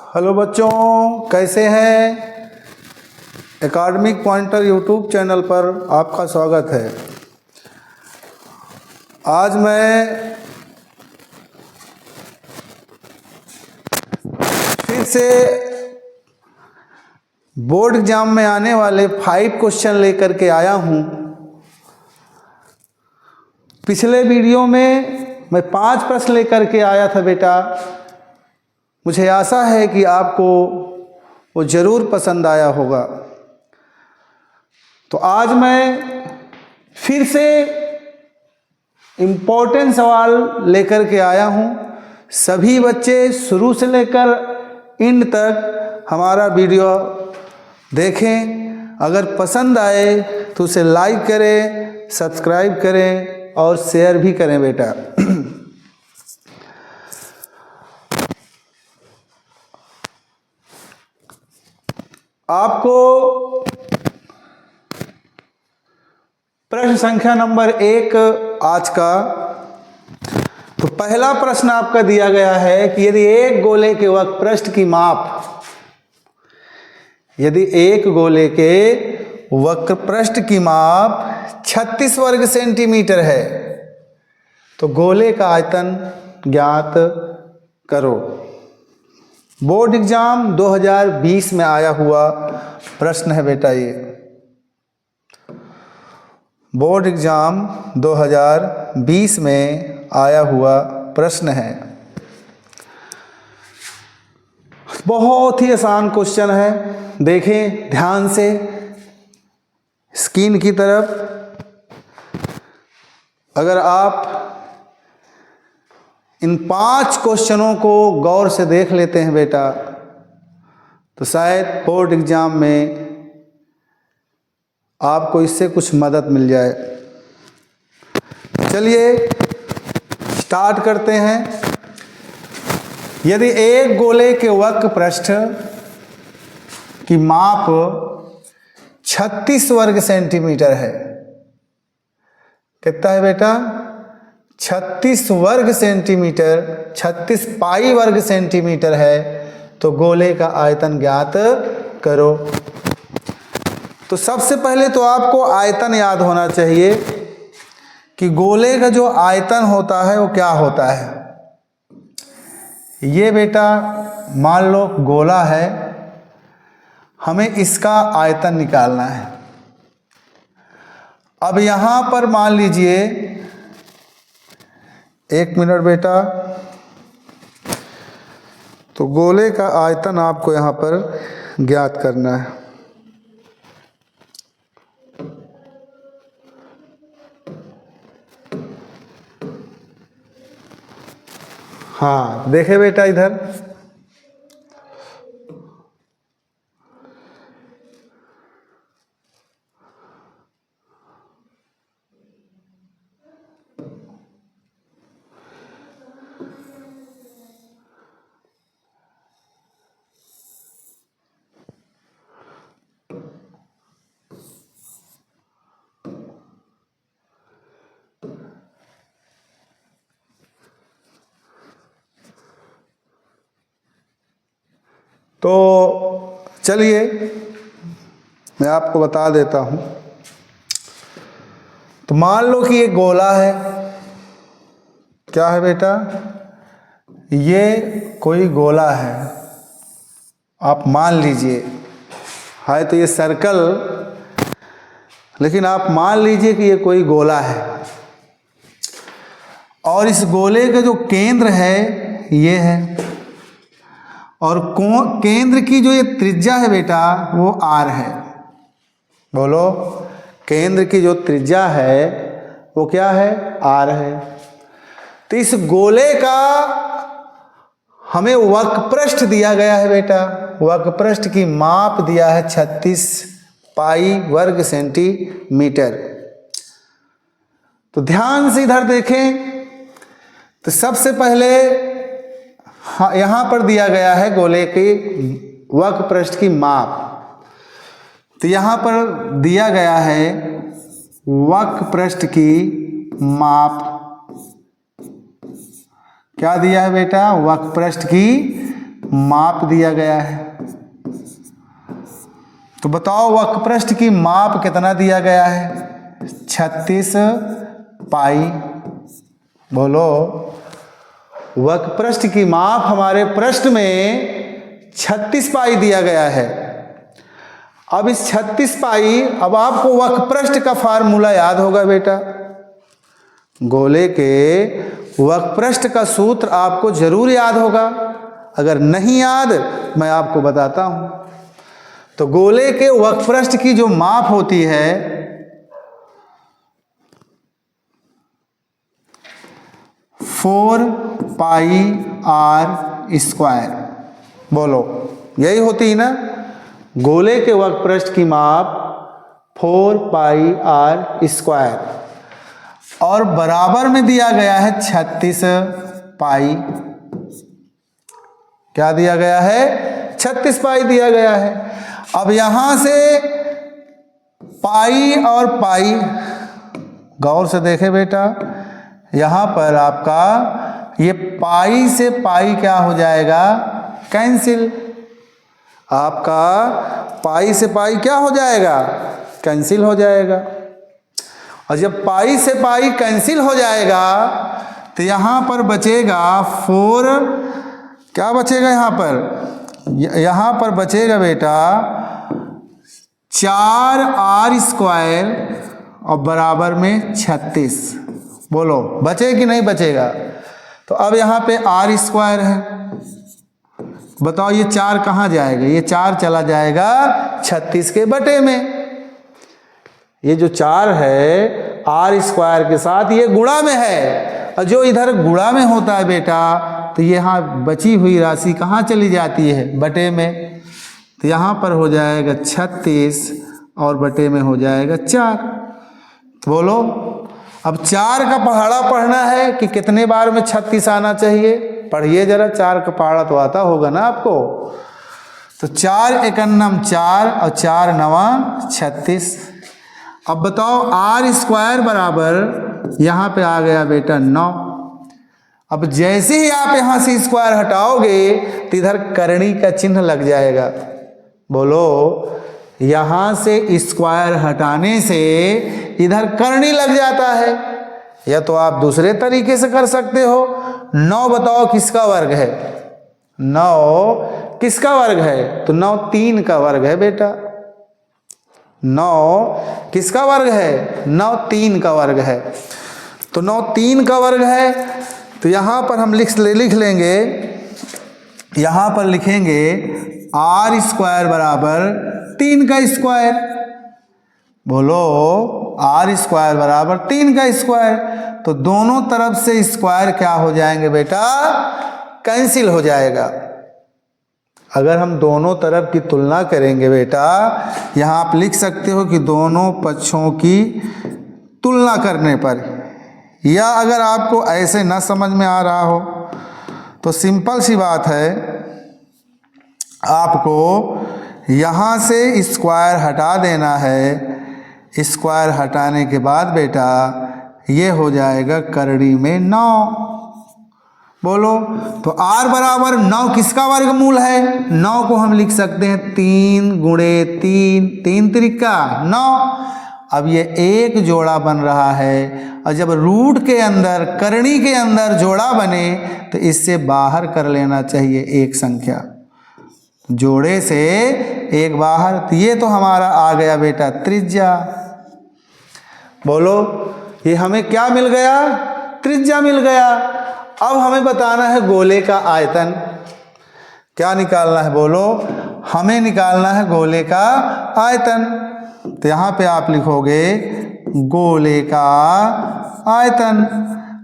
Hello बच्चों, कैसे हैं? एकेडमिक पॉइंटर यूट्यूब चैनल पर आपका स्वागत है। आज मैं फिर से बोर्ड एग्जाम में आने वाले 5 क्वेश्चन लेकर के आया हूँ। पिछले वीडियो में मैं 5 प्रश्न लेकर के आया था बेटा। मुझे आशा है कि आपको वो ज़रूर पसंद आया होगा। तो आज मैं फिर से इम्पोर्टेंट सवाल लेकर के आया हूँ। सभी बच्चे शुरू से लेकर एंड तक हमारा वीडियो देखें। अगर पसंद आए तो उसे लाइक करें, सब्सक्राइब करें और शेयर भी करें बेटा। आपको प्रश्न संख्या नंबर 1 आज का, तो पहला प्रश्न आपका दिया गया है कि यदि एक गोले के वक्रपृष्ठ की माप, यदि एक गोले के वक्रपृष्ठ की माप 36 वर्ग सेंटीमीटर है तो गोले का आयतन ज्ञात करो। बोर्ड एग्जाम 2020 में आया हुआ प्रश्न है बेटा। ये बोर्ड एग्जाम 2020 में आया हुआ प्रश्न है। बहुत ही आसान क्वेश्चन है, देखें ध्यान से स्क्रीन की तरफ। अगर आप इन 5 क्वेश्चनों को गौर से देख लेते हैं बेटा तो शायद बोर्ड एग्जाम में आपको इससे कुछ मदद मिल जाए। चलिए स्टार्ट करते हैं। यदि एक गोले के वक्रपृष्ठ की माप 36 वर्ग सेंटीमीटर है, कितना है बेटा? 36 वर्ग सेंटीमीटर, 36 पाई वर्ग सेंटीमीटर है तो गोले का आयतन ज्ञात करो। तो सबसे पहले तो आपको आयतन याद होना चाहिए कि गोले का जो आयतन होता है वो क्या होता है। ये बेटा मान लो गोला है, हमें इसका आयतन निकालना है। अब यहाँ पर मान लीजिए, 1 मिनट बेटा, तो गोले का आयतन आपको यहाँ पर ज्ञात करना है। हाँ देखे बेटा इधर, तो चलिए मैं आपको बता देता हूँ। तो मान लो कि ये गोला है, क्या है बेटा? ये कोई गोला है, आप मान लीजिए। है तो ये सर्कल, लेकिन आप मान लीजिए कि ये कोई गोला है और इस गोले का जो केंद्र है ये है, और केंद्र की जो ये त्रिज्या है बेटा वो r है। बोलो, केंद्र की जो त्रिज्या है वो क्या है? r है। तो इस गोले का हमें वक्रपृष्ठ दिया गया है बेटा। वक्रपृष्ठ की माप दिया है 36 पाई वर्ग सेंटीमीटर। तो ध्यान से इधर देखें। तो सबसे पहले यहाँ पर दिया गया है गोले के वक्रपृष्ठ की माप। तो यहाँ पर दिया गया है वक्रपृष्ठ की माप। क्या दिया है बेटा? वक्रपृष्ठ की माप दिया गया है। तो बताओ वक्रपृष्ठ की माप कितना दिया गया है? 36 पाई। बोलो, वक्रपृष्ठ की माप हमारे प्रश्न में 36 पाई दिया गया है। अब इस 36 पाई, अब आपको वक्रपृष्ठ का फार्मूला याद होगा बेटा। गोले के वक्रपृष्ठ का सूत्र आपको जरूर याद होगा। अगर नहीं याद, मैं आपको बताता हूं। तो गोले के वक्रपृष्ठ की जो माप होती है 4 पाई r स्क्वायर। बोलो, यही होती है ना? गोले के वक्रपृष्ठ की माप 4 पाई r स्क्वायर और बराबर में दिया गया है 36 पाई। क्या दिया गया है? 36 पाई दिया गया है। अब यहां से पाई और पाई गौर से देखे बेटा, यहां पर आपका ये पाई से पाई क्या हो जाएगा? कैंसिल। आपका पाई से पाई क्या हो जाएगा? कैंसिल हो जाएगा। और जब पाई से पाई कैंसिल हो जाएगा तो यहां पर बचेगा 4। क्या बचेगा यहां पर? यहां पर बचेगा बेटा 4 r स्क्वायर और बराबर में 36। बोलो, बचे कि नहीं बचेगा? तो अब यहां पे r स्क्वायर है। बताओ ये 4 कहां जाएगा? ये 4 चला जाएगा 36 के बटे में। ये जो 4 है r स्क्वायर के साथ ये गुणा में है, और जो इधर गुणा में होता है बेटा, तो यहाँ बची हुई राशि कहाँ चली जाती है? बटे में। तो यहाँ पर हो जाएगा 36 और बटे में हो जाएगा 4। तो बोलो, अब 4 का पहाड़ा पढ़ना है कि कितने बार में 36 आना चाहिए? पढ़िए जरा, 4 का पहाड़ा तो आता होगा ना आपको। तो 4 एकन्नम 4 और 4 नवा 36। अब बताओ r स्क्वायर बराबर यहाँ पे आ गया बेटा 9। अब जैसे ही आप यहां से स्क्वायर हटाओगे तो इधर करणी का चिन्ह लग जाएगा। बोलो, यहां से स्क्वायर हटाने से इधर करणी लग जाता है। या तो आप दूसरे तरीके से कर सकते हो। 9 बताओ किसका वर्ग है? 9 किसका वर्ग है? तो 9 3 का वर्ग है बेटा। 9 किसका वर्ग है? 9 3 का वर्ग है। तो 9 3 का वर्ग है। तो यहां पर हम लिख लेंगे, यहां पर लिखेंगे r स्क्वायर बराबर 3 का स्क्वायर। बोलो, r स्क्वायर बराबर 3 का स्क्वायर। तो दोनों तरफ से स्क्वायर क्या हो जाएंगे बेटा? कैंसिल हो जाएगा। अगर हम दोनों तरफ की तुलना करेंगे बेटा, यहां आप लिख सकते हो कि दोनों पक्षों की तुलना करने पर, या अगर आपको ऐसे ना समझ में आ रहा हो तो सिंपल सी बात है, आपको यहाँ से स्क्वायर हटा देना है। स्क्वायर हटाने के बाद बेटा ये हो जाएगा करणी में 9। बोलो, तो r बराबर 9 किसका वर्गमूल है? 9 को हम लिख सकते हैं 3 गुणे 3, 3 त्रिका 9। अब ये एक जोड़ा बन रहा है, और जब रूट के अंदर, करणी के अंदर जोड़ा बने तो इससे बाहर कर लेना चाहिए एक संख्या। जोड़े से एक बाहर। तो ये तो हमारा आ गया बेटा त्रिज्या। बोलो, ये हमें क्या मिल गया? त्रिज्या मिल गया। अब हमें बताना है गोले का आयतन। क्या निकालना है? बोलो, हमें निकालना है गोले का आयतन। तो यहाँ पे आप लिखोगे गोले का आयतन।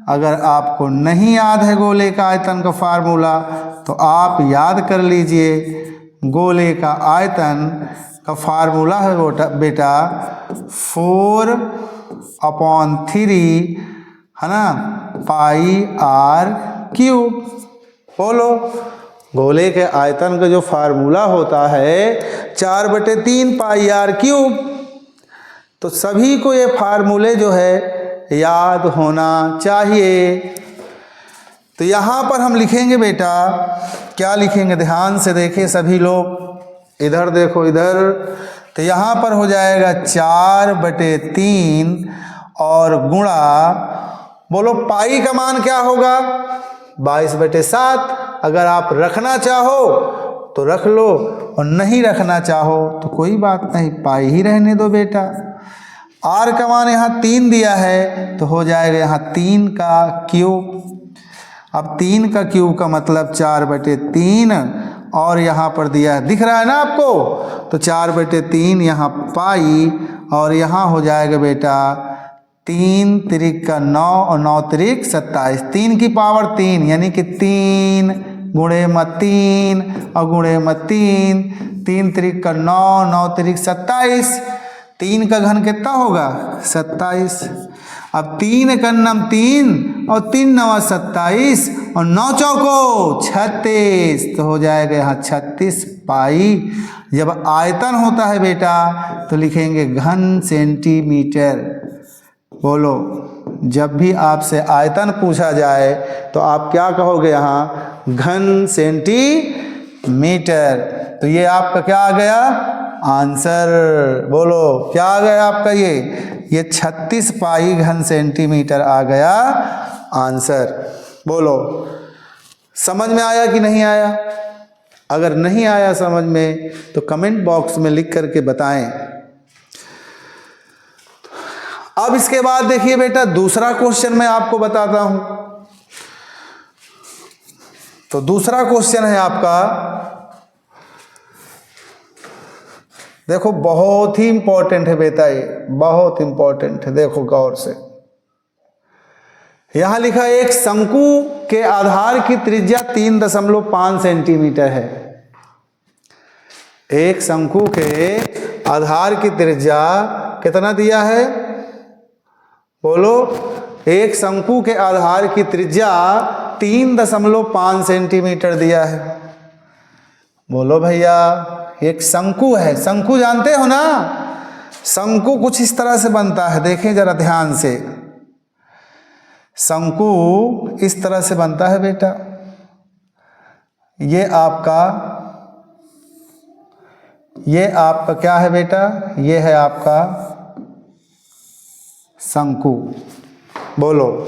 अगर आपको नहीं याद है गोले का आयतन का फार्मूला तो आप याद कर लीजिए। गोले का आयतन का फार्मूला है बेटा 4/3 है ना, पाई r क्यूब। बोलो, गोले के आयतन का जो फार्मूला होता है 4/3 पाई r क्यूब। तो सभी को ये फार्मूले जो है याद होना चाहिए। तो यहाँ पर हम लिखेंगे बेटा, क्या लिखेंगे, ध्यान से देखिए सभी लोग, इधर देखो इधर। तो यहाँ पर हो जाएगा 4/3 और गुणा, बोलो पाई का मान क्या होगा, 22/7। अगर आप रखना चाहो तो रख लो और नहीं रखना चाहो तो कोई बात नहीं, पाई ही रहने दो बेटा। आर का मान यहाँ 3 दिया है तो हो जाएगा यहाँ 3 का क्यूब। अब 3 का क्यूब का मतलब 4/3 और यहाँ पर दिया है, दिख रहा है ना आपको, तो 4/3 यहाँ पाई और यहाँ हो जाएगा बेटा 3 त्रिक का 9 और 9 त्रिक 27, 3 की पावर 3 यानी कि 3 गुणे में 3 और गुणे में 3, 3 त्रिक का 9, 9 त्रिक 27, 3 का घन कितना होगा 27। अब 3 का नम 3 और 3 नवा 27 और 9 चौको 36, तो हो जाएगा यहाँ 36 पाई। जब आयतन होता है बेटा तो लिखेंगे घन सेंटीमीटर। बोलो, जब भी आपसे आयतन पूछा जाए तो आप क्या कहोगे, यहाँ घन सेंटीमीटर। तो ये आपका क्या आ गया आंसर, बोलो क्या आ गया आपका, ये 36 पाई घन सेंटीमीटर आ गया आंसर। बोलो समझ में आया कि नहीं आया? अगर नहीं आया समझ में तो कमेंट बॉक्स में लिख करके बताएं। अब इसके बाद देखिए बेटा, दूसरा क्वेश्चन मैं आपको बताता हूं। तो दूसरा क्वेश्चन है आपका, देखो बहुत ही इंपॉर्टेंट है बेटा, ये बहुत इंपॉर्टेंट है, देखो गौर से। यहां लिखा एक शंकु के आधार की त्रिज्या 3.5 सेंटीमीटर है। एक शंकु के आधार की त्रिज्या कितना दिया है, बोलो, एक शंकु के आधार की त्रिज्या 3.5 सेंटीमीटर दिया है। बोलो भैया, एक शंकु है, शंकु जानते हो ना, शंकु कुछ इस तरह से बनता है, देखें जरा ध्यान से। शंकु इस तरह से बनता है बेटा, ये आपका क्या है बेटा, ये है आपका शंकु। बोलो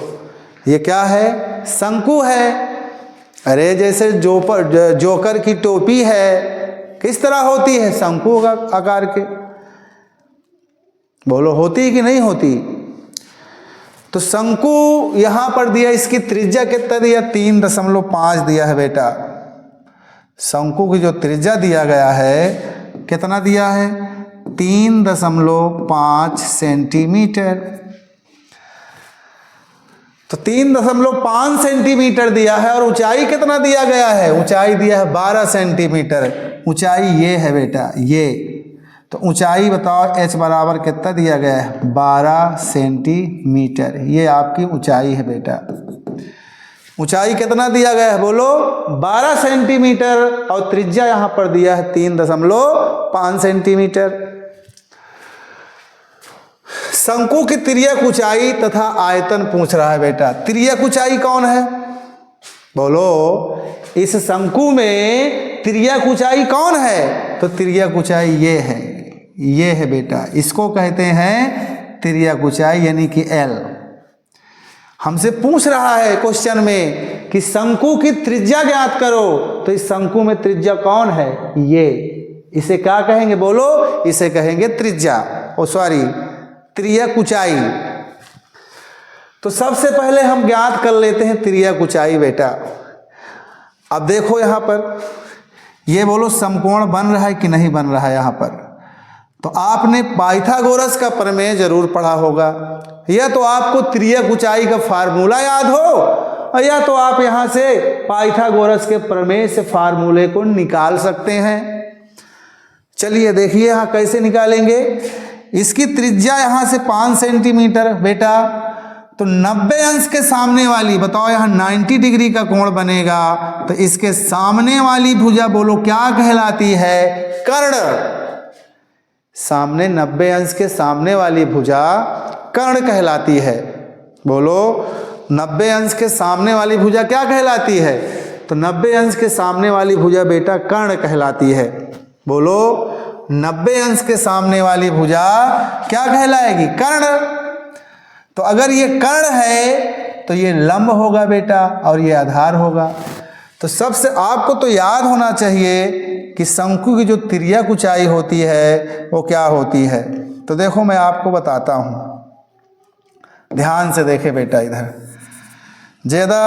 ये क्या है, शंकु है। अरे जैसे जोकर की टोपी है, किस तरह होती है, शंकु आकार के। बोलो होती कि नहीं होती? तो शंकु यहां पर दिया, इसकी त्रिज्या कितना दिया, 3.5 दिया है बेटा। शंकु की जो त्रिज्या दिया गया है कितना दिया है, 3.5 सेंटीमीटर। तो 3.5 सेंटीमीटर दिया है और ऊंचाई कितना दिया गया है, ऊंचाई दिया है 12 सेंटीमीटर। ऊंचाई ये है बेटा, ये। तो ऊंचाई बताओ h बराबर कितना दिया गया है, 12 सेंटीमीटर। ये आपकी ऊंचाई है बेटा। ऊंचाई कितना दिया गया है, बोलो 12 सेंटीमीटर और त्रिज्या यहां पर दिया है 3.5 सेंटीमीटर। शंकु की तिर्यक ऊंचाई तथा आयतन पूछ रहा है बेटा। तिर्यक ऊंचाई कौन है, बोलो इस शंकु में तिर्यक ऊंचाई कौन है, तो तिर्यक ऊंचाई ये है, ये है बेटा, इसको कहते हैं तिर्यक ऊंचाई यानी कि L। हमसे पूछ रहा है क्वेश्चन में कि शंकु की त्रिज्या ज्ञात करो, तो इस शंकु में त्रिज्या कौन है, ये। इसे क्या कहेंगे, बोलो इसे कहेंगे त्रिज्या, तिर्यक ऊंचाई। तो सबसे पहले हम ज्ञात कर लेते हैं तिर्यक ऊंचाई बेटा। अब देखो यहां पर, ये बोलो समकोण बन रहा है कि नहीं बन रहा है यहां पर। तो आपने पाइथागोरस का प्रमेय जरूर पढ़ा होगा, या तो आपको तिर्यक ऊंचाई का फार्मूला याद हो, या तो आप यहां से पाइथागोरस के प्रमेय से फार्मूले को निकाल सकते हैं। चलिए देखिए यहां कैसे निकालेंगे। इसकी त्रिज्या यहां से 5 सेंटीमीटर बेटा, तो 90 अंश के सामने वाली, बताओ यहां 90 डिग्री का कोण बनेगा, तो इसके सामने वाली भुजा बोलो क्या कहलाती है, कर्ण। सामने 90 अंश के सामने वाली भुजा कर्ण कहलाती है। बोलो 90 अंश के सामने वाली भुजा क्या कहलाती है? तो 90 अंश के सामने वाली भुजा बेटा कर्ण कहलाती है। बोलो, 90 अंश के सामने वाली भुजा क्या कहलाएगी? कर्ण। तो अगर ये कर्ण है तो ये लंब होगा बेटा और ये आधार होगा। तो सबसे आपको तो याद होना चाहिए कि शंकु की जो तिर्यक ऊंचाई होती है वो क्या होती है। तो देखो मैं आपको बताता हूँ, ध्यान से देखे बेटा, इधर ज़्यादा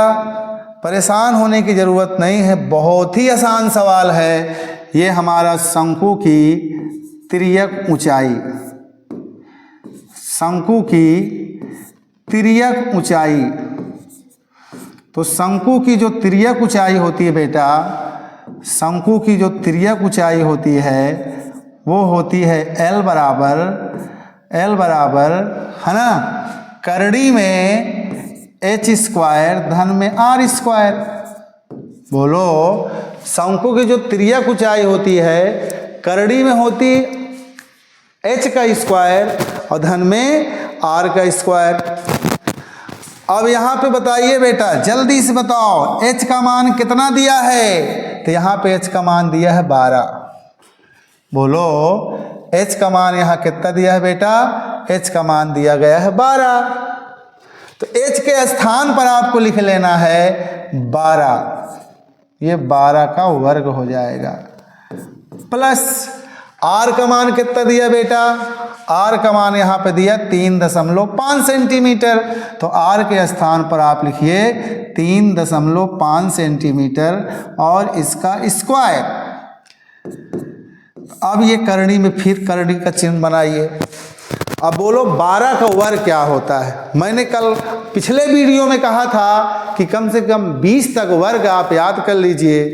परेशान होने की ज़रूरत नहीं है, बहुत ही आसान सवाल है। ये हमारा शंकु की तिर्यक ऊंचाई, शंकु की तिर्यक ऊंचाई। तो शंकु की जो तिर्यक ऊंचाई होती है बेटा, शंकु की जो तिर्यक ऊंचाई होती है वो होती है L बराबर है ना, करड़ी में h स्क्वायर धन में r स्क्वायर। बोलो, शंकु की जो तिर्यक ऊंचाई होती है करड़ी में होती h का स्क्वायर और धन में r का स्क्वायर। अब यहाँ पे बताइए बेटा, जल्दी से बताओ h का मान कितना दिया है? तो यहाँ पे h का मान दिया है 12। बोलो, h का मान यहाँ कितना दिया है बेटा? h का मान दिया गया है 12। तो h के स्थान पर आपको लिख लेना है 12, ये 12 का वर्ग हो जाएगा, प्लस r का मान कितना दिया बेटा? r का मान यहाँ पे दिया 3.5 सेंटीमीटर। तो r के स्थान पर आप लिखिए 3.5 सेंटीमीटर और इसका स्क्वायर। अब ये करणी में फिर करणी का चिन्ह बनाइए। अब बोलो 12 का वर्ग क्या होता है? मैंने कल पिछले वीडियो में कहा था कि कम से कम 20 तक वर्ग आप याद कर लीजिए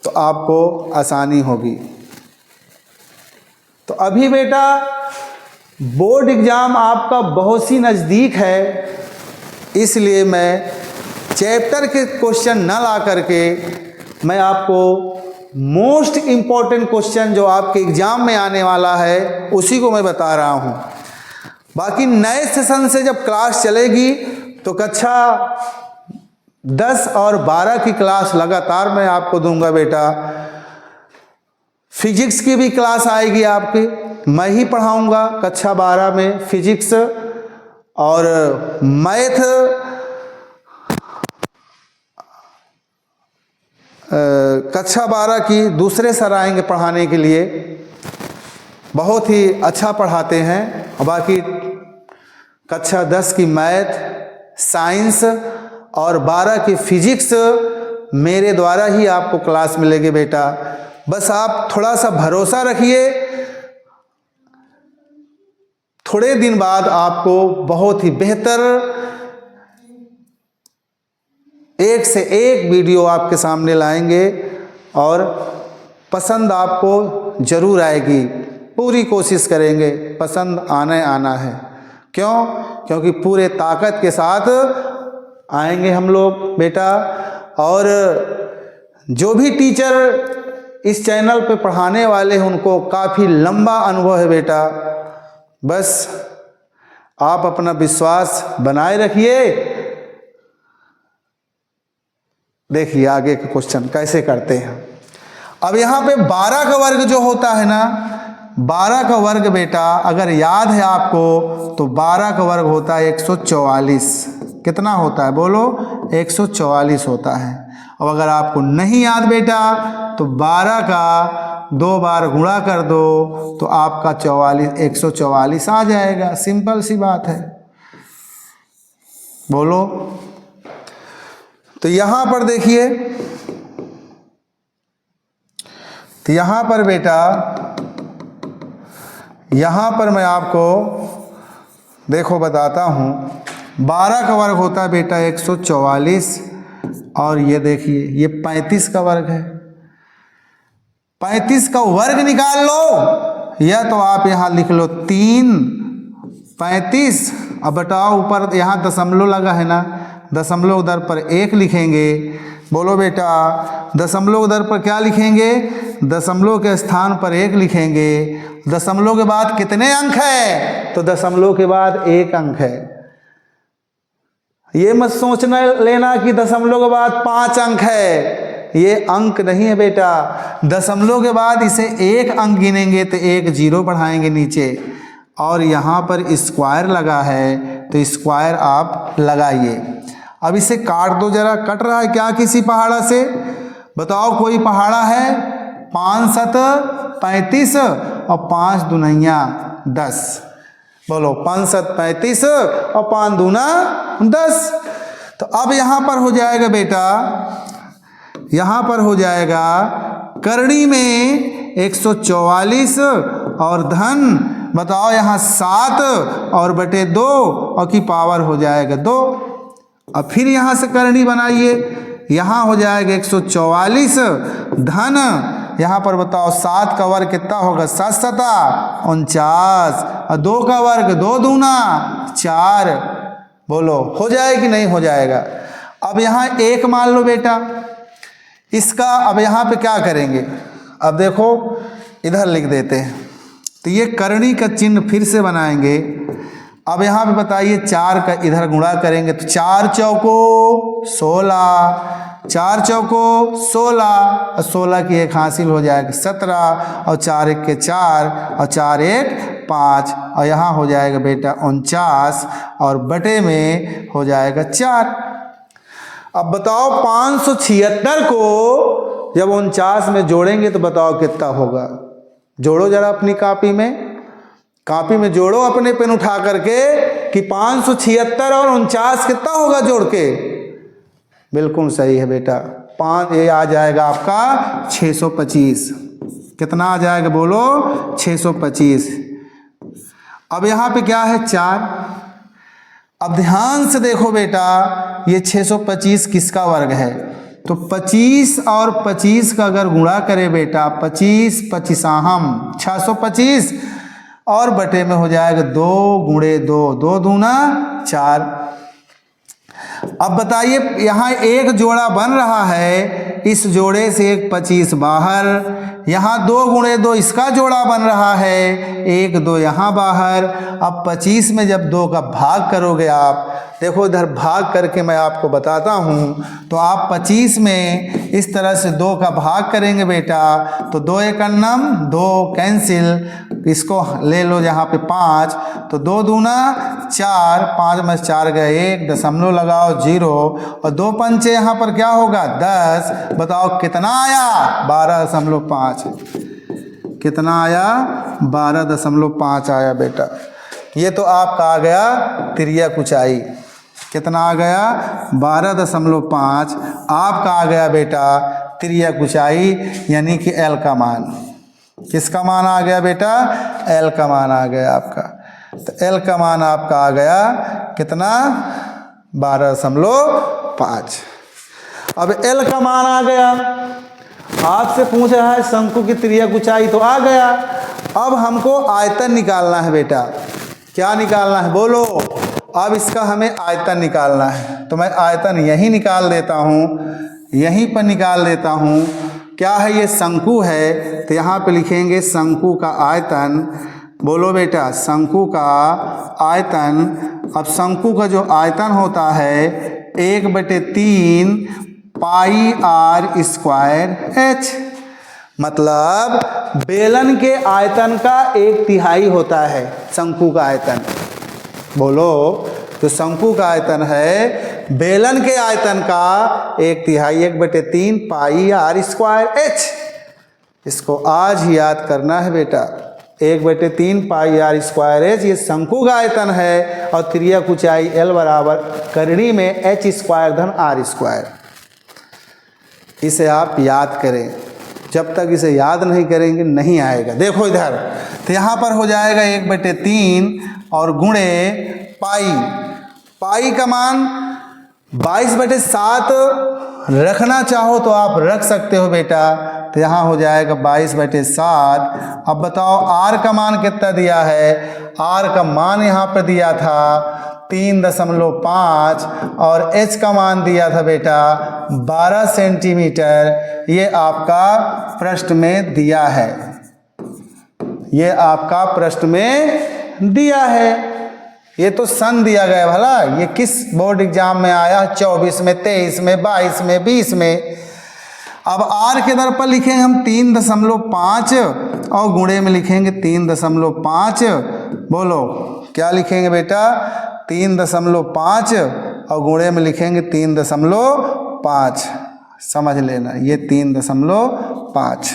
तो आपको आसानी होगी। तो अभी बेटा बोर्ड एग्जाम आपका बहुत सी नज़दीक है, इसलिए मैं चैप्टर के क्वेश्चन न ला करके मैं आपको मोस्ट इम्पॉर्टेंट क्वेश्चन जो आपके एग्जाम में आने वाला है उसी को मैं बता रहा हूँ। बाकी नए सेशन से जब क्लास चलेगी तो कक्षा 10 और 12 की क्लास लगातार मैं आपको दूंगा बेटा। फिजिक्स की भी क्लास आएगी आपकी, मैं ही पढ़ाऊंगा कक्षा 12 में फिजिक्स, और मैथ कक्षा 12 की दूसरे सर आएंगे पढ़ाने के लिए, बहुत ही अच्छा पढ़ाते हैं। और बाकी कक्षा 10 की मैथ, साइंस और 12 की फिजिक्स मेरे द्वारा ही आपको क्लास मिलेगी बेटा। बस आप थोड़ा सा भरोसा रखिए, थोड़े दिन बाद आपको बहुत ही बेहतर एक से एक वीडियो आपके सामने लाएंगे और पसंद आपको जरूर आएगी। पूरी कोशिश करेंगे, पसंद आना है। क्यों? क्योंकि पूरे ताकत के साथ आएंगे हम लोग बेटा। और जो भी टीचर इस चैनल पे पढ़ाने वाले हैं उनको काफ़ी लंबा अनुभव है बेटा। बस आप अपना विश्वास बनाए रखिए। देखिए आगे के क्वेश्चन कैसे करते हैं। अब यहाँ पे 12 का वर्ग जो होता है ना, 12 का वर्ग बेटा अगर याद है आपको तो 12 का वर्ग होता है 144। कितना होता है बोलो? 144 होता है। अब अगर आपको नहीं याद बेटा तो 12 का 2 बार गुणा कर दो तो आपका 144 आ जाएगा। सिंपल सी बात है, बोलो। तो यहाँ पर देखिए, तो यहाँ पर बेटा, यहाँ पर मैं आपको देखो बताता हूँ। 12 का वर्ग होता है बेटा 144 और ये देखिए ये 35 का वर्ग है। 35 का वर्ग निकाल लो, या तो आप यहाँ लिख लो 3 35। अब बताओ ऊपर यहाँ दशमलव लगा है ना, दशमलव उधर पर 1 लिखेंगे। बोलो बेटा दशमलव उधर पर क्या लिखेंगे? दशमलव के स्थान पर 1 लिखेंगे। दशमलव के बाद कितने अंक है? तो दशमलव के बाद 1 अंक है। ये मत सोचना लेना कि दशमलव के बाद 5 अंक है, ये अंक नहीं है बेटा। दशमलव के बाद इसे 1 अंक गिनेंगे तो 1 0 बढ़ाएंगे नीचे, और यहाँ पर स्क्वायर लगा है तो स्क्वायर आप लगाइए। अब इसे काट दो जरा, कट रहा है क्या किसी पहाड़ा से? बताओ कोई पहाड़ा है? 5 7 35 और 5 दूना 10। बोलो 5 7 35 और 5 दूना 10। तो अब यहाँ पर हो जाएगा बेटा, यहाँ पर हो जाएगा करणी में 144 और धन बताओ यहाँ 7 और बटे 2 और की पावर हो जाएगा 2। अब फिर यहाँ से करणी बनाइए, यहाँ हो जाएगा 144 धन यहाँ पर बताओ 7 का वर्ग कितना होगा? 7 सता 49 और 2 का वर्ग 2 दूना 4। बोलो हो जाए कि नहीं हो जाएगा? अब यहाँ 1 मान लो बेटा इसका। अब यहाँ पे क्या करेंगे? अब देखो इधर लिख देते हैं, तो ये करणी का चिन्ह फिर से बनाएंगे। अब यहाँ पे बताइए 4 का इधर गुणा करेंगे तो 4 चौको 16, 4 चौको 16 और 16 की 1 हासिल हो जाएगा 17 और 4 1 के 4 और 4 1 5 और यहाँ हो जाएगा बेटा 49 और बटे में हो जाएगा 4। अब बताओ 576 को जब 49 में जोड़ेंगे तो बताओ कितना होगा? जोड़ो जरा अपनी कॉपी में जोड़ो अपने पेन उठा करके कि 576 और 49 कितना होगा जोड़ के? बिल्कुल सही है बेटा, 5 ये आ जाएगा आपका 625। कितना आ जाएगा बोलो? 625। अब यहाँ पे क्या है? 4। अब ध्यान से देखो बेटा, ये 625 किसका वर्ग है? तो 25 और 25 का अगर गुणा करें बेटा, 25 25 625 और बटे में हो जाएगा 2 गुणे 2, 2 दूना 4। अब बताइए यहाँ एक जोड़ा बन रहा है, इस जोड़े से एक 25 बाहर, यहाँ 2 गुणे 2 इसका जोड़ा बन रहा है, 1 2 यहाँ बाहर। अब 25 में जब 2 का भाग करोगे आप, देखो इधर भाग करके मैं आपको बताता हूँ, तो आप 25 में इस तरह से 2 का भाग करेंगे बेटा, तो 2 1 2 कैंसिल, इसको ले लो यहाँ पे 5, तो 2 दूना 4, 5 में 4 गए 1, दशमलव लगाओ 0 और 2 पंचे यहाँ पर क्या होगा? 10। बताओ कितना आया? 12.5। कितना आया? 12.5 आया बेटा। ये तो आपका आ गया तिर्यक ऊंचाई। कितना आ गया? 12.5 आपका आ गया बेटा तिर्यक ऊंचाई, यानी कि एल का मान। किसका मान आ गया बेटा? एल का मान आ गया आपका। तो एल का मान आपका आ गया कितना? 12.5। अब एल का मान आ गया, आपसे पूछ रहा है शंकु की तिर्यक ऊंचाई, तो आ गया। अब हमको आयतन निकालना है बेटा। क्या निकालना है बोलो? अब इसका हमें आयतन निकालना है, तो मैं आयतन यहीं निकाल देता हूँ, यहीं पर निकाल देता हूँ। क्या है? ये शंकु है, तो यहाँ पे लिखेंगे शंकु का आयतन। बोलो बेटा शंकु का आयतन। अब शंकु का जो आयतन होता है 1/3 पाई r स्क्वायर h, मतलब बेलन के आयतन का 1/3 होता है शंकु का आयतन। बोलो, तो शंकु का आयतन है बेलन के आयतन का 1/3, 1/3 पाई r स्क्वायर h। इसको आज ही याद करना है बेटा, 1/3 पाई r स्क्वायर h ये शंकु का आयतन है, और तिर्यक ऊंचाई l बराबर करणी में h स्क्वायर धन r स्क्वायर। इसे आप याद करें, जब तक इसे याद नहीं करेंगे नहीं आएगा। देखो इधर, तो यहाँ पर हो जाएगा 1/3 और गुणे पाई। पाई का मान 22/7 रखना चाहो तो आप रख सकते हो बेटा, तो यहाँ हो जाएगा 22/7। अब बताओ r का मान कितना दिया है? r का मान यहाँ पर दिया था 3.5 और h का मान दिया था बेटा 12 सेंटीमीटर। ये आपका प्रश्न में दिया है, ये आपका प्रश्न में दिया है, ये तो सन दिया गया भला, ये किस बोर्ड एग्जाम में आया, 24 में, 23 में, 22 में, 20 में। अब आर के दर पर लिखेंगे हम 3.5 और गुणे में लिखेंगे 3.5। बोलो क्या लिखेंगे बेटा, 3.5 और गुणे में लिखेंगे 3.5। समझ लेना, ये 3.5।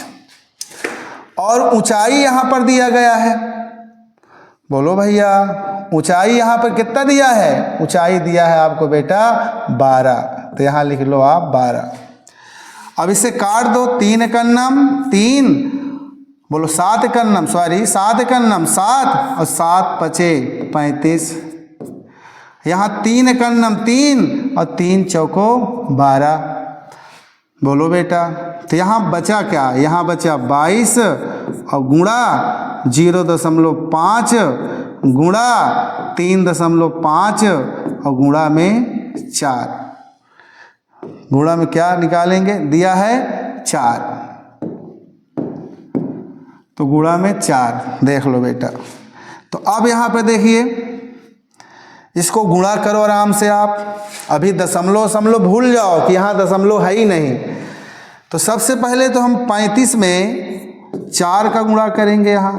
और ऊंचाई यहाँ पर दिया गया है। बोलो भैया, ऊंचाई यहाँ पर कितना दिया है, ऊंचाई दिया है आपको बेटा 12, तो यहाँ लिख लो आप 12। अब इसे काट दो, 3 एकन्नम 3, बोलो 7 एकन्नम, सॉरी 7 एकन्नम 7 और 7 पचे 35। यहाँ 3 एकन्नम 3 और 3 चौको 12। बोलो बेटा, तो यहाँ बचा क्या, यहाँ बचा 22 और गुणा 0.5 गुणा 3.5 और गुणा में 4। गुणा में क्या निकालेंगे, दिया है 4, तो गुणा में 4 देख लो बेटा। तो अब यहाँ पे देखिए, इसको गुणा करो आराम से आप। अभी दशमलव भूल जाओ कि यहाँ दशमलव है ही नहीं। तो सबसे पहले तो हम 35 में 4 का गुणा करेंगे। यहाँ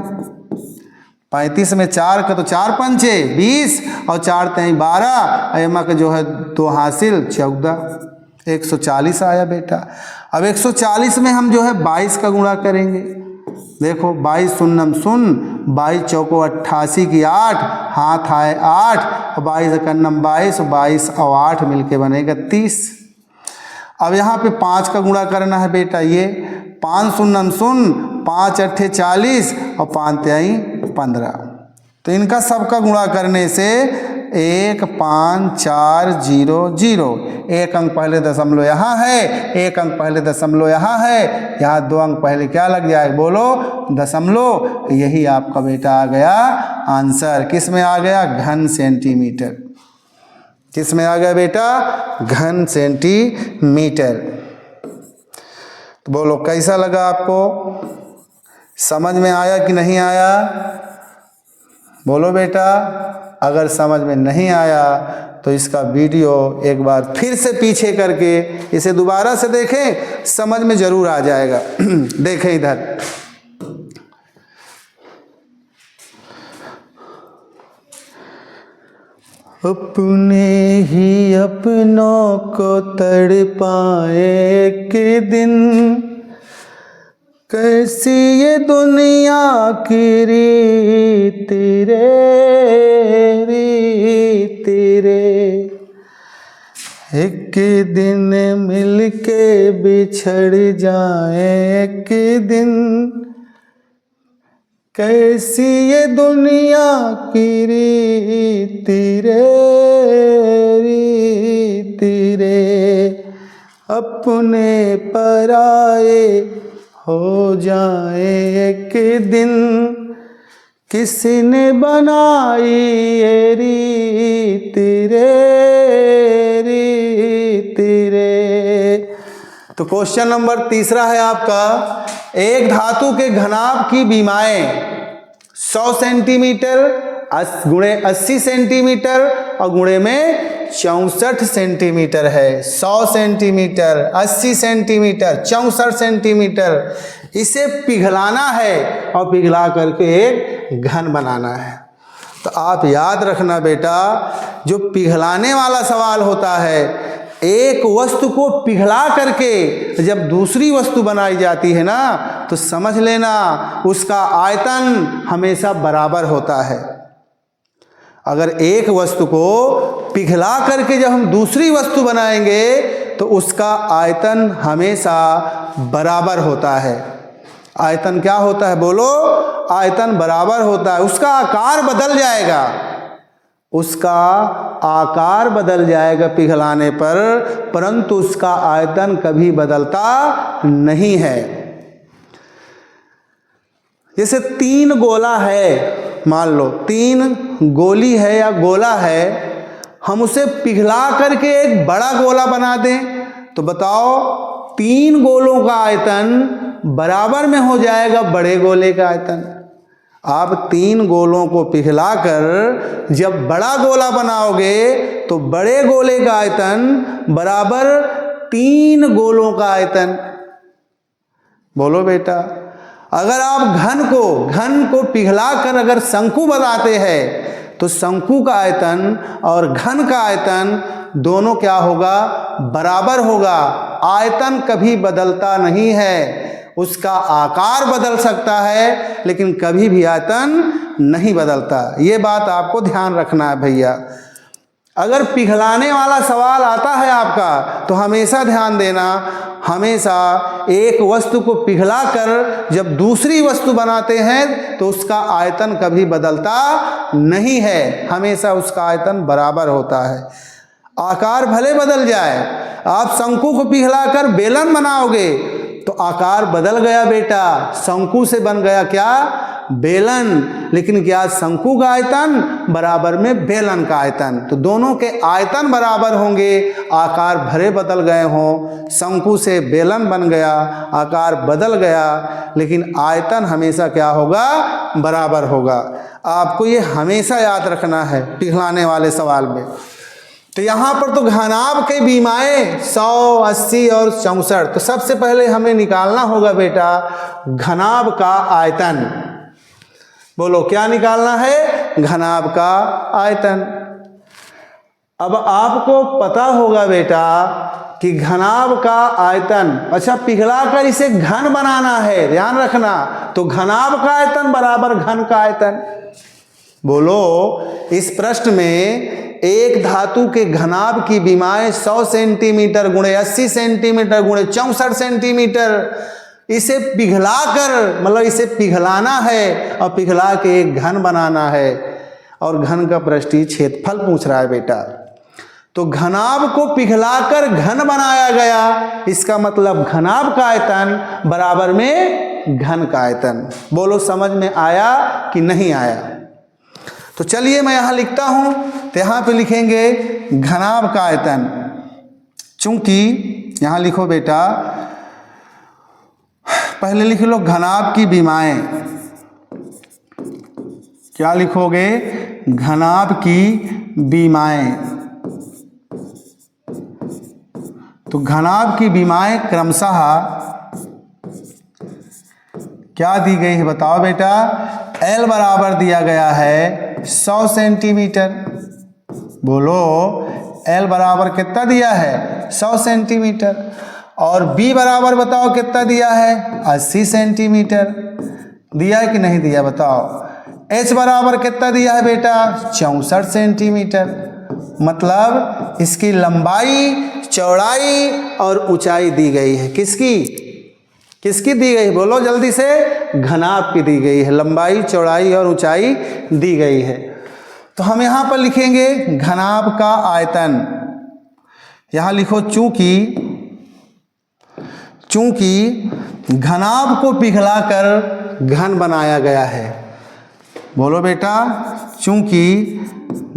35 में 4 का, तो 4 पंचे 20 और 4 तेई 12, एमा का जो है 2 हासिल 14, 140 आया बेटा। अब 140 में हम जो है 22 का गुणा करेंगे। देखो 22 शून्यम शून्य, 22 चौको 88 की 8, हाथ आए 8 और 22 एकन्नम 22, 22 और 8 मिलके बनेगा 30। अब यहाँ पे 5 का गुणा करना है बेटा। ये 5 शून्यम शून्य, 5 अट्ठे 40 और 5 तेई 15। तो इनका सबका गुणा करने से 1 5 4 0 0। एक अंक पहले दशमलव यहाँ है, एक अंक पहले दशमलव यहाँ है, यहाँ 2 अंक पहले क्या लग जाए, बोलो दशमलव। यही आपका बेटा आ गया आंसर। किस में आ गया, घन सेंटीमीटर। किस में आ गया बेटा, घन सेंटीमीटर। तो बोलो कैसा लगा आपको, समझ में आया कि नहीं आया? बोलो बेटा, अगर समझ में नहीं आया तो इसका वीडियो एक बार फिर से पीछे करके इसे दोबारा से देखें, समझ में जरूर आ जाएगा। देखें इधर, अपने ही अपनों को तड़पाए के दिन, कैसी ये दुनिया की रीत रे, एक दिन मिलके बिछड़ जाए एक दिन, कैसी ये दुनिया की रीत रे, अपने पराए हो जाए एक दिन, किसने बनाई ये रीत रे। तो क्वेश्चन नंबर 3 है आपका, एक धातु के घनाभ की बीमाएं 100 सेंटीमीटर गुणे 80 सेंटीमीटर और गुणे में 64 सेंटीमीटर है। 100 सेंटीमीटर, 80 सेंटीमीटर, 64 सेंटीमीटर। इसे पिघलाना है और पिघला करके एक घन बनाना है। तो आप याद रखना बेटा, जो पिघलाने वाला सवाल होता है, एक वस्तु को पिघला करके जब दूसरी वस्तु बनाई जाती है ना, तो समझ लेना उसका आयतन हमेशा बराबर होता है। अगर एक वस्तु को पिघला करके जब हम दूसरी वस्तु बनाएंगे तो उसका आयतन हमेशा बराबर होता है। आयतन क्या होता है, बोलो? आयतन बराबर होता है। उसका आकार बदल जाएगा, उसका आकार बदल जाएगा पिघलाने पर, परंतु उसका आयतन कभी बदलता नहीं है। जैसे 3 गोला है, मान लो 3 गोली है या गोला है, हम उसे पिघला करके एक बड़ा गोला बना दें तो बताओ 3 गोलों का आयतन बराबर में हो जाएगा बड़े गोले का आयतन। आप 3 गोलों को पिघलाकर जब बड़ा गोला बनाओगे तो बड़े गोले का आयतन बराबर 3 गोलों का आयतन। बोलो बेटा, अगर आप घन को पिघलाकर अगर शंकु बनाते हैं तो शंकु का आयतन और घन का आयतन दोनों क्या होगा? बराबर होगा। आयतन कभी बदलता नहीं है, उसका आकार बदल सकता है लेकिन कभी भी आयतन नहीं बदलता। ये बात आपको ध्यान रखना है भैया। अगर पिघलाने वाला सवाल आता है आपका तो हमेशा ध्यान देना, हमेशा एक वस्तु को पिघलाकर जब दूसरी वस्तु बनाते हैं तो उसका आयतन कभी बदलता नहीं है, हमेशा उसका आयतन बराबर होता है। आकार भले बदल जाए, आप शंकु को पिघलाकर बेलन बनाओगे तो आकार बदल गया बेटा, शंकु से बन गया क्या? बेलन। लेकिन क्या शंकु का आयतन बराबर में बेलन का आयतन, तो दोनों के आयतन बराबर होंगे, आकार भले बदल गए हों, शंकु से बेलन बन गया, आकार बदल गया, लेकिन आयतन हमेशा क्या होगा? बराबर होगा। आपको ये हमेशा याद रखना है पिघलाने वाले सवाल में। तो यहाँ पर तो घनाभ के बीमाएं 100, 80 और 64। तो सबसे पहले हमें निकालना होगा बेटा घनाभ का आयतन। बोलो क्या निकालना है? घनाभ का आयतन। अब आपको पता होगा बेटा कि घनाभ का आयतन, अच्छा पिघलाकर इसे घन बनाना है, ध्यान रखना, तो घनाभ का आयतन बराबर घन का आयतन। बोलो इस प्रश्न में एक धातु के घनाभ की विमाएं 100 सेंटीमीटर गुणे 80 सेंटीमीटर गुणे 64 सेंटीमीटर, इसे पिघलाकर मतलब इसे पिघलाना है और पिघला के एक घन बनाना है, और घन का पृष्ठीय क्षेत्रफल पूछ रहा है बेटा। तो घनाभ को पिघलाकर घन बनाया गया, इसका मतलब घनाभ का आयतन बराबर में घन का आयतन। बोलो समझ में आया कि नहीं आया? तो चलिए मैं यहाँ लिखता हूँ, तो यहाँ पे लिखेंगे घनाभ का आयतन। चूंकि यहाँ लिखो बेटा, पहले लिख लो घनाभ की विमाएं। क्या लिखोगे? घनाभ की विमाएं। तो घनाभ की विमाएं क्रमशः क्या दी गई है बताओ बेटा? L बराबर दिया गया है 100 सेंटीमीटर। बोलो L बराबर कितना दिया है? 100 सेंटीमीटर। और B बराबर बताओ कितना दिया है? 80 सेंटीमीटर। दिया है कि नहीं दिया बताओ? H बराबर कितना दिया है बेटा? 64 सेंटीमीटर। मतलब इसकी लंबाई, चौड़ाई और ऊंचाई दी गई है। किसकी किसकी दी गई? बोलो जल्दी से। घनाभ की दी गई है, लंबाई, चौड़ाई और ऊंचाई दी गई है। तो हम यहाँ पर लिखेंगे घनाभ का आयतन। यहाँ लिखो चूंकि घनाभ को पिघलाकर घन बनाया गया है। बोलो बेटा, चूंकि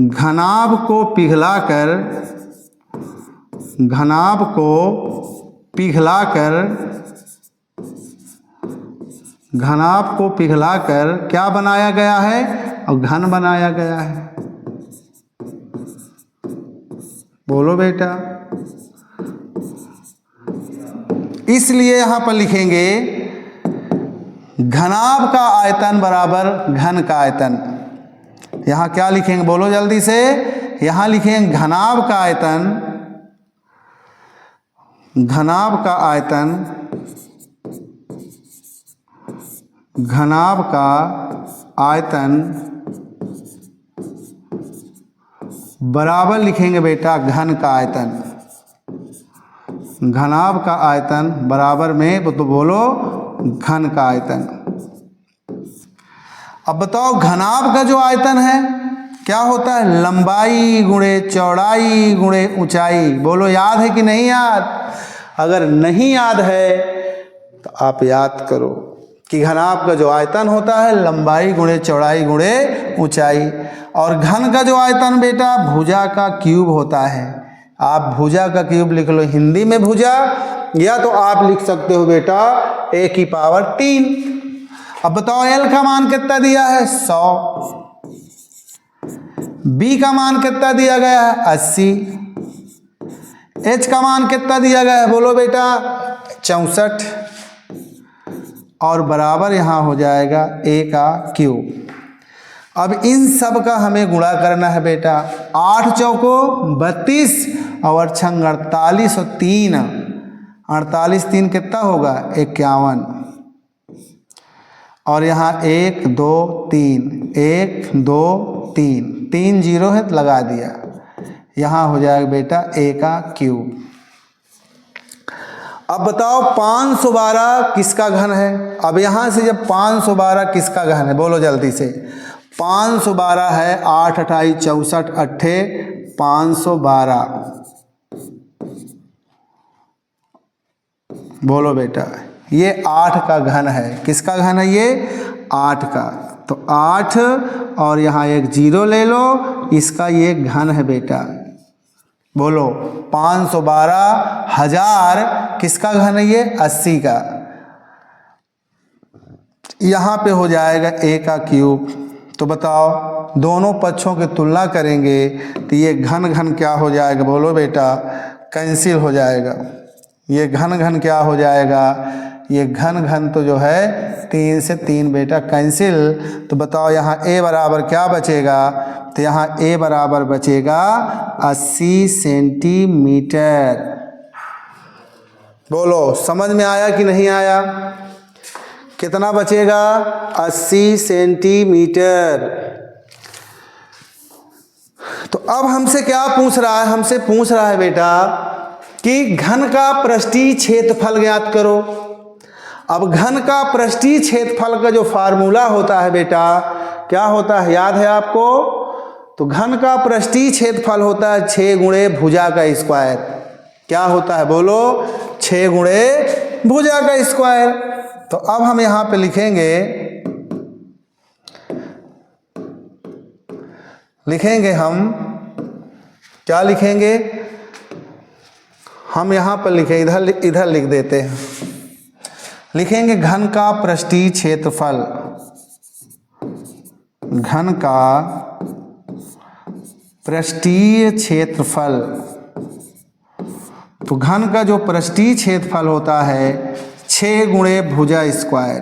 घनाभ को पिघलाकर क्या बनाया गया है? और घन बनाया गया है। बोलो बेटा, इसलिए यहां पर लिखेंगे घनाभ का आयतन बराबर घन का आयतन। यहां क्या लिखेंगे? बोलो जल्दी से। यहां लिखेंगे घनाभ का आयतन बराबर लिखेंगे बेटा घन का आयतन। घनाभ का आयतन बराबर में तो बोलो घन का आयतन। अब बताओ घनाभ का जो आयतन है क्या होता है? लंबाई गुणे चौड़ाई गुणे ऊंचाई। बोलो याद है कि नहीं याद? अगर नहीं याद है तो आप याद करो कि घनाभ का जो आयतन होता है लंबाई गुणे चौड़ाई गुणे ऊंचाई, और घन का जो आयतन बेटा भुजा का क्यूब होता है। आप भुजा का क्यूब लिख लो हिंदी में भुजा, या तो आप लिख सकते हो बेटा a की पावर 3। अब बताओ एल का मान कितना दिया है 100, बी का मान कितना दिया गया है 80, एच का मान कितना दिया गया है बोलो बेटा 64, और बराबर यहां हो जाएगा ए का क्यूब। अब इन सब का हमें गुणा करना है बेटा, 8 चौको 32 और 6 48 और 3 48 3 कितना होगा 51, और यहाँ 1 2 3 1 2 3 3 जीरो है तो लगा दिया, यहाँ हो जाएगा बेटा ए का क्यूब। अब बताओ 512 किसका घन है। अब यहां से जब 512 किसका घन है बोलो जल्दी से, 512 है 8 28 64 अट्ठे 512, बोलो बेटा ये 8 का घन है। किसका घन है ये 8 का, तो 8 और यहाँ एक जीरो ले लो, इसका ये घन है बेटा। बोलो 512,000 किसका घन है ये 80 का, यहाँ पे हो जाएगा ए का क्यूब। तो बताओ दोनों पक्षों की तुलना करेंगे तो ये घन घन क्या हो जाएगा बोलो बेटा, कैंसिल हो जाएगा। ये घन घन क्या हो जाएगा, ये घन घन तो जो है 3 से 3 बेटा कैंसिल। तो बताओ यहाँ ए बराबर क्या बचेगा, तो यहाँ ए बराबर बचेगा 80 सेंटीमीटर। बोलो समझ में आया कि नहीं आया, कितना बचेगा 80 सेंटीमीटर। तो अब हमसे क्या पूछ रहा है, हमसे पूछ रहा है बेटा कि घन का पृष्ठीय क्षेत्रफल ज्ञात करो। अब घन का पृष्ठीय क्षेत्रफल का जो फार्मूला होता है बेटा क्या होता है, याद है आपको? तो घन का पृष्ठीय क्षेत्रफल होता है 6 गुणे भुजा का स्क्वायर। क्या होता है बोलो, 6 गुणे भुजा का स्क्वायर। तो अब हम यहां पे लिखेंगे हम क्या लिखेंगे, हम यहां पर लिखें, इधर लिख देते हैं, लिखेंगे घन का पृष्ठीय क्षेत्रफल, घन का पृष्ठीय क्षेत्रफल। तो घन का जो पृष्ठीय क्षेत्रफल होता है 6 गुणे भुजा स्क्वायर।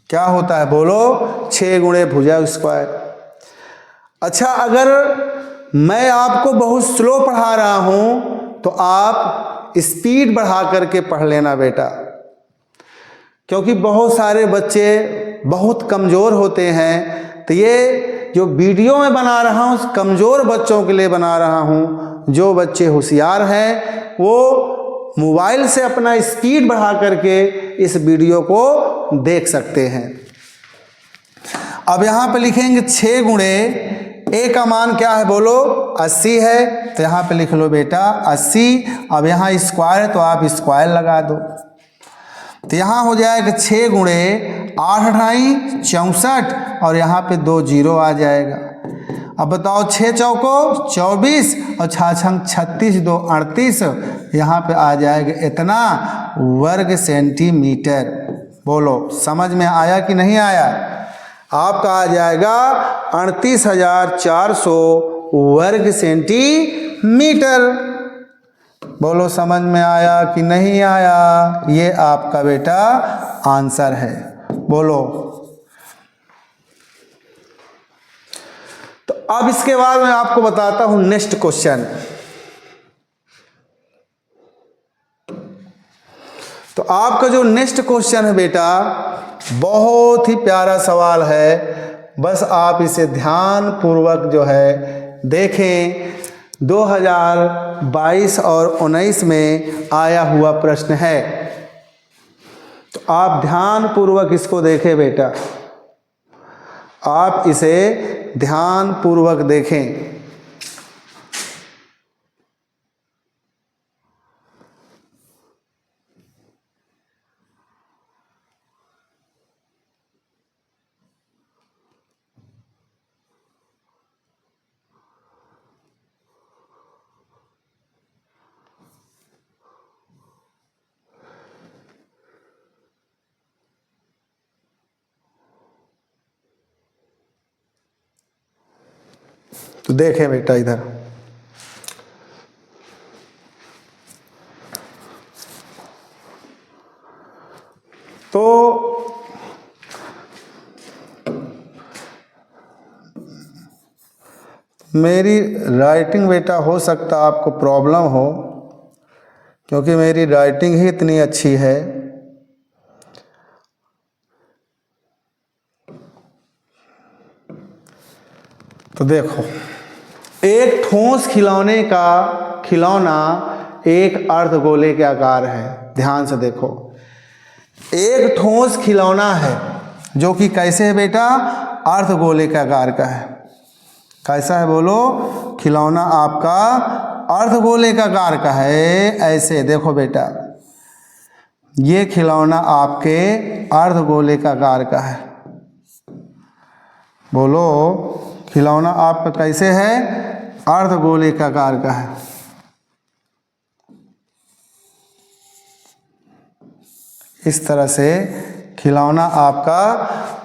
क्या होता है बोलो, 6 गुणे भुजा स्क्वायर। अच्छा अगर मैं आपको बहुत स्लो पढ़ा रहा हूं तो आप स्पीड बढ़ा करके पढ़ लेना बेटा, क्योंकि बहुत सारे बच्चे बहुत कमज़ोर होते हैं। तो ये जो वीडियो में बना रहा हूँ कमज़ोर बच्चों के लिए बना रहा हूँ। जो बच्चे होशियार हैं वो मोबाइल से अपना स्पीड बढ़ा करके इस वीडियो को देख सकते हैं। अब यहाँ पे लिखेंगे 6 गुणे ए का मान क्या है बोलो 80 है, तो यहाँ पे लिख लो बेटा 80। अब यहाँ स्क्वायर है तो आप स्क्वायर लगा दो, तो यहाँ हो जाएगा 6 गुणे 8 28 64 और यहाँ पे 2 जीरो आ जाएगा। अब बताओ 6 चौको 24 और 6 36 2 38, यहाँ पे आ जाएगा इतना वर्ग सेंटीमीटर। बोलो समझ में आया कि नहीं आया? आपका आ जाएगा 38,400 वर्ग सेंटीमीटर। बोलो समझ में आया कि नहीं आया? ये आपका बेटा आंसर है। बोलो। तो अब इसके बाद मैं आपको बताता हूं नेक्स्ट क्वेश्चन। तो आपका जो नेक्स्ट क्वेश्चन है बेटा बहुत ही प्यारा सवाल है, बस आप इसे ध्यान पूर्वक जो है देखें। 2022 और 19 में आया हुआ प्रश्न है, तो आप ध्यान पूर्वक इसको देखें बेटा, आप इसे ध्यान पूर्वक देखें। तो देखें बेटा इधर, तो मेरी राइटिंग बेटा हो सकता आपको प्रॉब्लम हो, क्योंकि मेरी राइटिंग ही इतनी अच्छी है। तो देखो, एक ठोस खिलौना एक अर्धगोले के आकार है। ध्यान से देखो, एक ठोस खिलौना है जो कि कैसे है बेटा, अर्धगोले के आकार का है। कैसा है बोलो, खिलौना आपका अर्धगोले का आकार का है। ऐसे देखो बेटा, ये खिलौना आपके अर्धगोले का आकार का है। बोलो, खिलौना आपका कैसे है, अर्धगोले का आकार का है। इस तरह से खिलौना आपका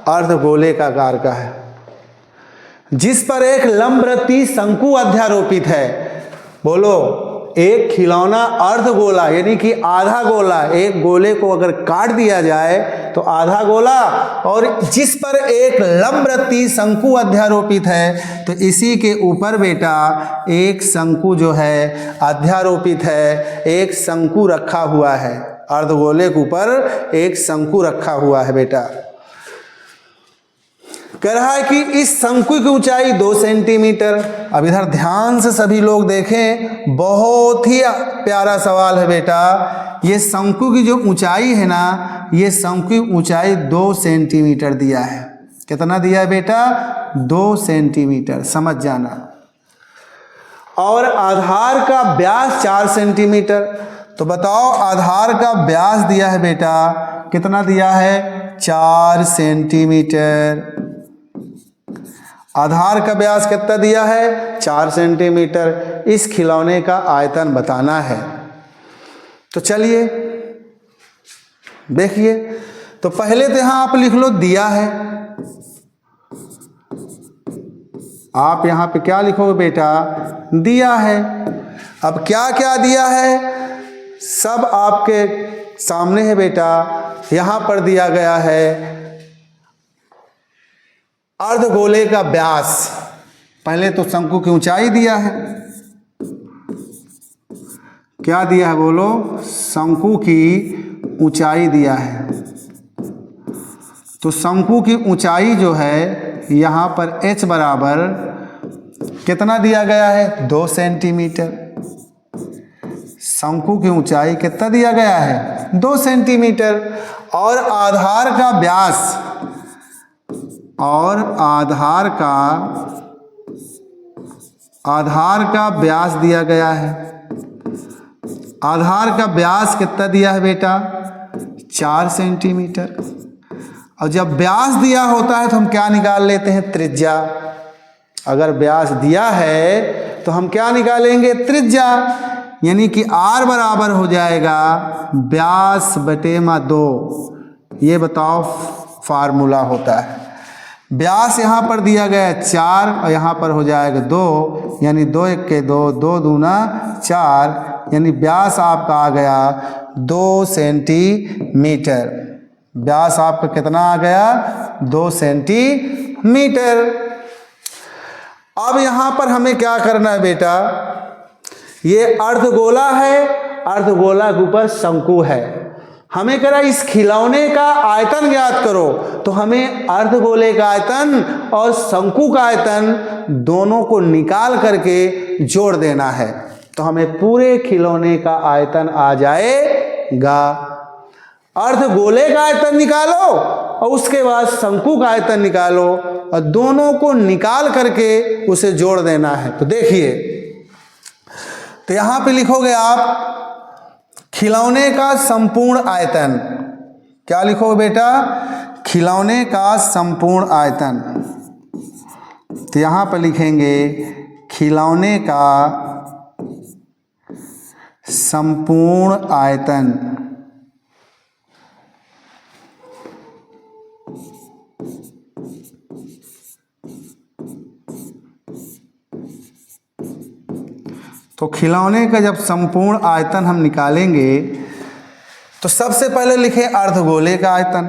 अर्धगोले का आकार का है, जिस पर एक लंबवृत्तीय शंकु अध्यारोपित है। बोलो, एक खिलौना अर्धगोला यानी कि आधा गोला, एक गोले को अगर काट दिया जाए तो आधा गोला, और जिस पर एक लंबवृत्तीय शंकु अध्यारोपित है, तो इसी के ऊपर बेटा एक शंकु जो है अध्यारोपित है, एक शंकु रखा हुआ है। अर्धगोले के ऊपर एक शंकु रखा हुआ है बेटा। कह रहा है कि इस शंकु की ऊंचाई 2 सेंटीमीटर। अब इधर ध्यान से सभी लोग देखें, बहुत ही प्यारा सवाल है बेटा। ये शंकु की जो ऊंचाई है ना, ये शंकु की ऊंचाई 2 सेंटीमीटर दिया है। कितना दिया है बेटा, 2 सेंटीमीटर, समझ जाना। और आधार का व्यास 4 सेंटीमीटर। तो बताओ, आधार का व्यास दिया है बेटा, कितना दिया है, 4 सेंटीमीटर। आधार का व्यास कितना दिया है, 4 सेंटीमीटर। इस खिलौने का आयतन बताना है। तो चलिए देखिए, तो पहले तो यहां आप लिख लो दिया है। आप यहां पे क्या लिखोगे बेटा, दिया है। अब क्या क्या दिया है सब आपके सामने है बेटा। यहां पर दिया गया है अर्धगोले का व्यास। पहले तो शंकु की ऊंचाई दिया है, क्या दिया है बोलो, शंकु की ऊंचाई दिया है। तो शंकु की ऊंचाई जो है यहां पर h बराबर कितना दिया गया है, 2 सेंटीमीटर। शंकु की ऊंचाई कितना दिया गया है, 2 सेंटीमीटर। और आधार का व्यास, और आधार का व्यास दिया गया है। आधार का व्यास कितना दिया है बेटा, 4 सेंटीमीटर। और जब व्यास दिया होता है तो हम क्या निकाल लेते हैं, त्रिज्या। अगर व्यास दिया है तो हम क्या निकालेंगे, त्रिज्या। यानी कि R बराबर हो जाएगा व्यास बटे मा 2। ये बताओ फार्मूला होता है। व्यास यहाँ पर दिया गया है 4 और यहाँ पर हो जाएगा 2, यानी 2 1 के 2, 2 दूना 4, यानी व्यास आपका आ गया 2 सेंटीमीटर। व्यास आपका कितना आ गया, 2 सेंटीमीटर। अब यहाँ पर हमें क्या करना है बेटा, ये अर्धगोला है, अर्धगोला के ऊपर शंकु है। हमें कह रहा है इस खिलौने का आयतन ज्ञात करो। तो हमें अर्धगोले का आयतन और शंकु का आयतन दोनों को निकाल करके जोड़ देना है। तो हमें पूरे खिलौने का आयतन आ जाएगा। अर्धगोले का आयतन निकालो और उसके बाद शंकु का आयतन निकालो और दोनों को निकाल करके उसे जोड़ देना है। तो देखिए, तो यहां पे लिखोगे आप खिलौने का संपूर्ण आयतन। क्या लिखोगे बेटा, खिलौने का संपूर्ण आयतन। तो यहां पर लिखेंगे खिलौने का संपूर्ण आयतन। तो खिलौने का जब संपूर्ण आयतन हम निकालेंगे तो सबसे पहले लिखें अर्धगोले का आयतन।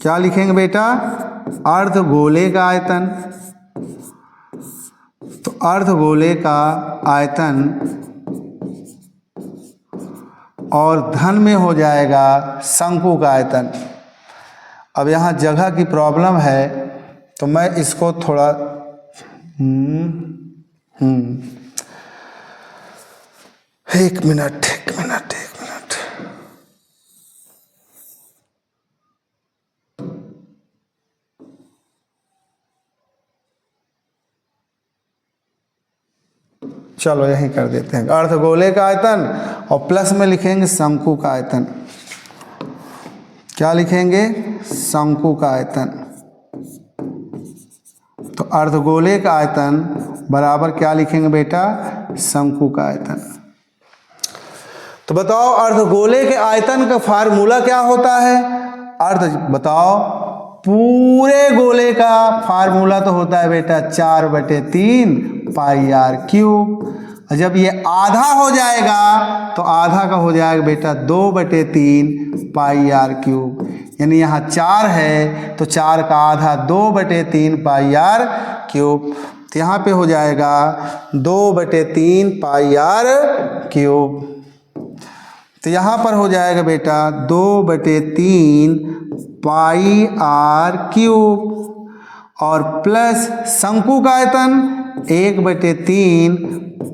क्या लिखेंगे बेटा? अर्धगोले का आयतन। तो अर्धगोले का आयतन और धन में हो जाएगा शंकु का आयतन। अब यहाँ जगह की प्रॉब्लम है तो मैं इसको थोड़ा एक मिनट। चलो यही कर देते हैं, अर्धगोले का आयतन और प्लस में लिखेंगे शंकु का आयतन। क्या लिखेंगे? शंकु का आयतन। तो अर्धगोले का आयतन बराबर क्या लिखेंगे बेटा? शंकु का आयतन। तो बताओ अर्धगोले के आयतन का फार्मूला क्या होता है? बताओ, पूरे गोले का फार्मूला तो होता है बेटा 4/3 पाई आर क्यूब। जब ये आधा हो जाएगा तो आधा का हो जाएगा बेटा 2/3 पाई आर क्यूब। यानी यहाँ 4 है तो 4 का आधा 2/3 पाई आर क्यूब। तो यहाँ पे हो जाएगा 2/3 पाई आर क्यूब। तो यहाँ पर हो जाएगा बेटा 2/3 पाई आर क्यूब और प्लस शंकु का आयतन 1/3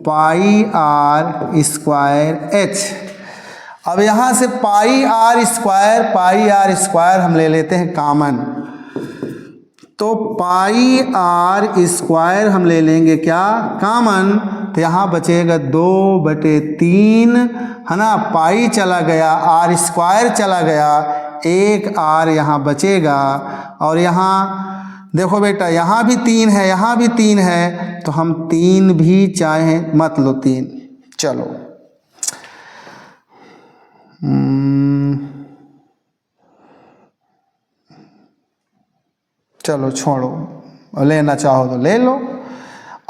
पाई आर स्क्वायर एच। अब यहाँ से पाई आर स्क्वायर हम ले लेते हैं कॉमन। तो पाई आर स्क्वायर हम ले लेंगे क्या? कॉमन। तो यहाँ बचेगा 2/3 है ना, पाई चला गया, आर स्क्वायर चला गया, एक आर यहाँ बचेगा। और यहाँ देखो बेटा यहाँ भी 3 है, यहाँ भी 3 है, तो हम 3 भी चाहे मत लो 3। चलो चलो छोड़ो, लेना चाहो तो ले लो।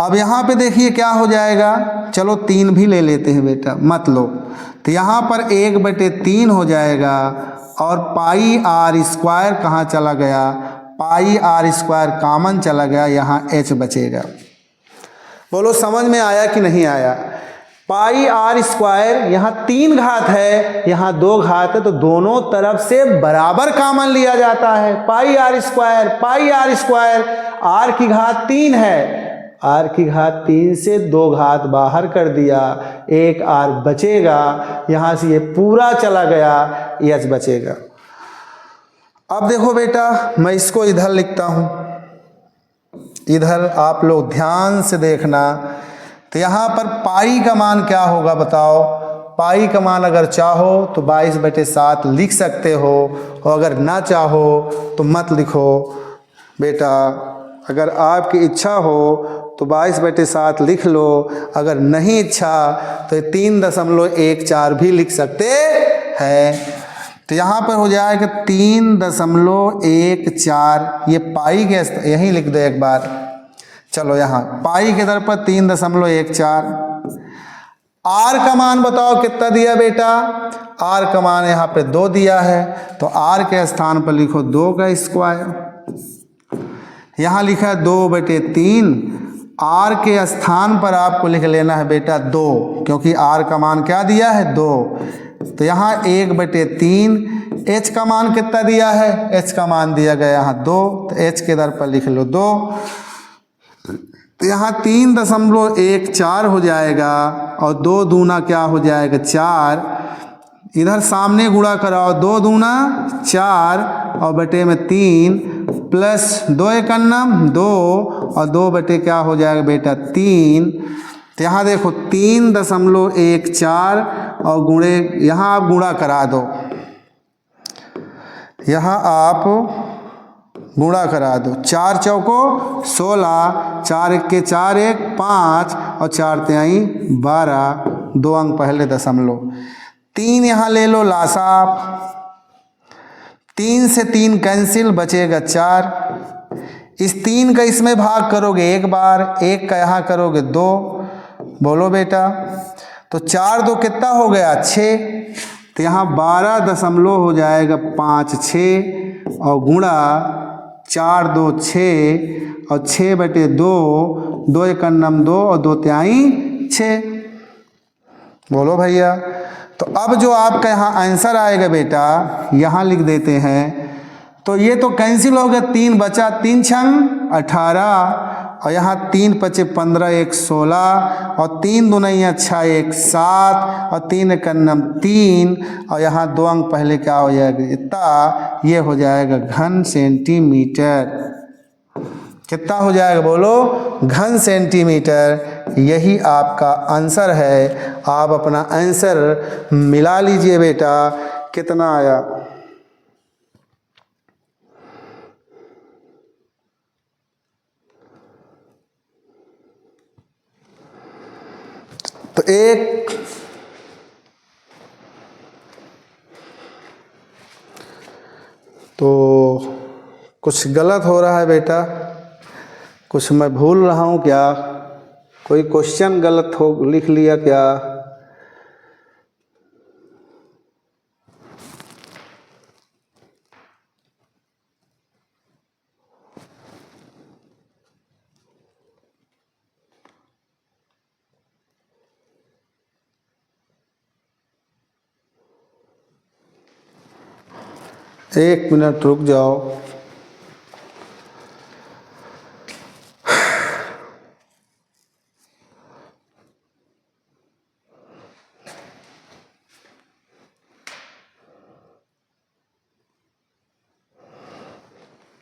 अब यहाँ पे देखिए क्या हो जाएगा, चलो 3 भी ले लेते हैं बेटा, मत लो। तो यहाँ पर 1/3 हो जाएगा और पाई आर स्क्वायर कहाँ चला गया? पाई आर स्क्वायर कॉमन चला गया, यहाँ एच बचेगा। बोलो समझ में आया कि नहीं आया? पाई आर स्क्वायर यहाँ 3 घात है, यहाँ 2 घात है, तो दोनों तरफ से बराबर कॉमन लिया जाता है। पाई आर स्क्वायर आर की घात 3 है, आर की घात 3 से 2 घात बाहर कर दिया, एक आर बचेगा, यहाँ से ये पूरा चला गया, एच बचेगा। अब देखो बेटा मैं इसको इधर लिखता हूँ, इधर आप लोग ध्यान से देखना। तो यहाँ पर पाई का मान क्या होगा बताओ? पाई का मान अगर चाहो तो 22/7 लिख सकते हो, और अगर ना चाहो तो मत लिखो बेटा। अगर आपकी इच्छा हो तो 22/7 लिख लो, अगर नहीं इच्छा तो 3.14 भी लिख सकते हैं। तो यहाँ पर हो जाएगा 3.14, ये पाई के यहीं लिख दो एक बार। चलो यहाँ पाई के दर पर 3.14। आर का मान बताओ कितना दिया बेटा? आर का मान यहाँ पे 2 दिया है, तो आर के स्थान पर लिखो 2 का स्क्वायर। यहाँ लिखा है 2/3, आर के स्थान पर आपको लिख लेना है बेटा 2, क्योंकि आर का मान क्या दिया है? 2। तो यहाँ 1/3, एच का मान कितना दिया है? एच का मान दिया गया यहाँ 2, तो एच के दर पर लिख लो 2। तो यहाँ 3.14 हो जाएगा और 2 दूना क्या हो जाएगा? 4। इधर सामने गुणा कराओ, 2 दूना 4 और बटे में 3 प्लस 2 एकन्नम 2 और 2 बटे क्या हो जाएगा बेटा? 3। तो यहाँ देखो 3.14 और गुणे, यहाँ आप गुणा करा दो, यहाँ आप गुणा करा दो। 4 चौको 16, 4 1 4 1 5 और 4 तिहाई 12, 2 अंक पहले दशमलव। 3 यहाँ ले लो लासाप, 3 से 3 कैंसिल, बचेगा 4। इस 3 का इसमें भाग करोगे एक बार, 1 का यहाँ करोगे 2, बोलो बेटा। तो 4 2 कितना हो गया 6, तो यहाँ 12 दशमलव हो जाएगा 5 6 और गुणा 4 2 6 और 6 बटे 2, 2 एकम 2 और 2 तिहाई 6। बोलो भैया। तो अब जो आपका यहाँ आंसर आएगा बेटा, यहाँ लिख देते हैं। तो ये तो कैंसिल हो गया, 3 बचा, 3 छंग 18 और यहाँ 3 पचे 15 1 16 और 3 दूना 6 1 7 और 3 एकम 3 और यहाँ 2 अंक पहले क्या हो जाएगा इतना, ये हो जाएगा घन सेंटीमीटर। कितना हो जाएगा बोलो, घन सेंटीमीटर। यही आपका आंसर है। आप अपना आंसर मिला लीजिए बेटा, कितना आया। तो एक तो कुछ गलत हो रहा है बेटा, कुछ मैं भूल रहा हूँ क्या, कोई क्वेश्चन गलत हो लिख लिया क्या। एक मिनट रुक जाओ।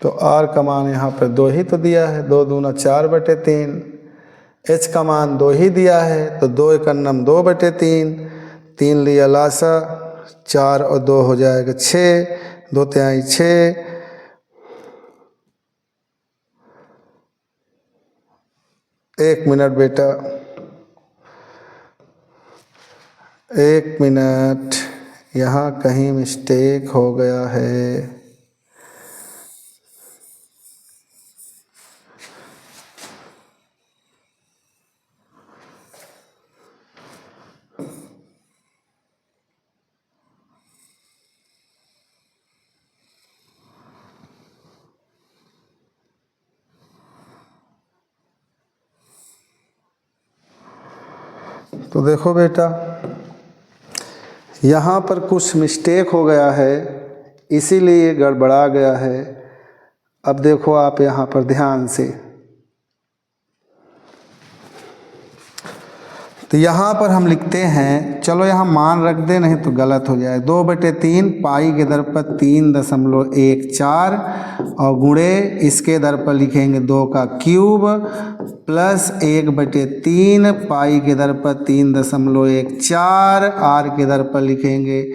तो आर का मान यहाँ पर 2 ही तो दिया है, 2 दूना 4 बटे 3। एच का मान 2 ही दिया है, तो 2 एकम 2 बटे 3, 3 लिया लासा, 4 और 2 हो जाएगा 6, 2 तिहाई 6। एक मिनट बेटा, एक मिनट, यहाँ कहीं मिस्टेक हो गया है। तो देखो बेटा, यहाँ पर कुछ मिस्टेक हो गया है, इसीलिए गड़बड़ा गया है। अब देखो आप यहाँ पर ध्यान से, तो यहाँ पर हम लिखते हैं, चलो यहाँ मान रख दे, नहीं तो गलत हो जाए। 2 बटे 3 पाई के दर पर 3.14 और गुणे इसके दर पर लिखेंगे 2 का क्यूब प्लस 1 बटे 3 पाई के दर पर 3.14 आर के दर पर लिखेंगे